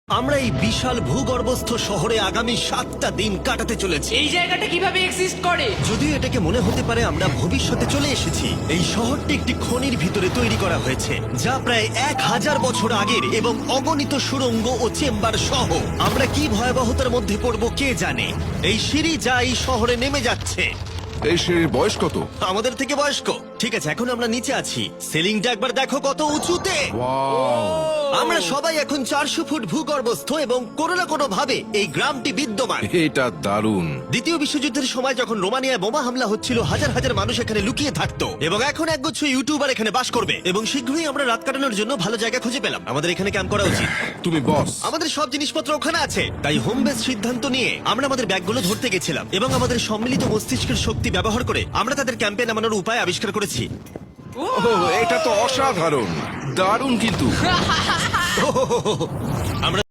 আমরা এই বিশাল ভূগর্ভস্থ শহরে আগামী 7টা দিন কাটাতে চলেছি। এই জায়গাটা কিভাবে এক্সিস্ট করে? যদিও এটাকে মনে হতে পারে আমরা ভবিষ্যতে চলে এসেছি, এই শহরটি একটি খনির ভিতরে তৈরি করা হয়েছে যা প্রায় 1000 বছর আগের এবং অগণিত সুড়ঙ্গ ও চেম্বার সহ। আমরা কি ভয়াবহতার মধ্যে পড়ব কে জানে। এই সিঁড়ি যা এই শহরে নেমে যাচ্ছে এই সিঁড়ির বয়স কত? আমাদের থেকে বয়স্ক। ঠিক আছে, এখন আমরা নিচে আছি। সিলিংটা একবার দেখো কত উঁচুতে। ওয়াও! আমরা সবাই এখন 400 ফুট ভূগর্ভস্থ এবং কোনো না কোনো ভাবে এই গ্রামটি বিদ্যমান। এটা দারুণ। দ্বিতীয় বিশ্বযুদ্ধের সময় যখন রোমানিয়ায় বোমা হামলা হচ্ছিল, হাজার হাজার মানুষ এখানে লুকিয়ে থাকতো এবং এখন একগুচ্ছ ইউটিউবার এখানে বাস করবে। এবং শীঘ্রই আমরা রাত কাটানোর জন্য ভালো জায়গা খুঁজে পেলাম। আমাদের এখানে ক্যাম্প করা উচিত। তুমি বস। আমাদের সব জিনিসপত্র ওখানে আছে, তাই হোম বেস সিদ্ধান্ত নিয়ে আমরা আমাদের ব্যাগগুলো ধরতে গেছিলাম এবং আমাদের সম্মিলিত মস্তিষ্কের শক্তি ব্যবহার করে আমরা তাদের ক্যাম্পে নামানোর উপায় আবিষ্কার করেছি। ওহ, এটা তো অসাধারণ, দারুণ কিন্তু। আমরা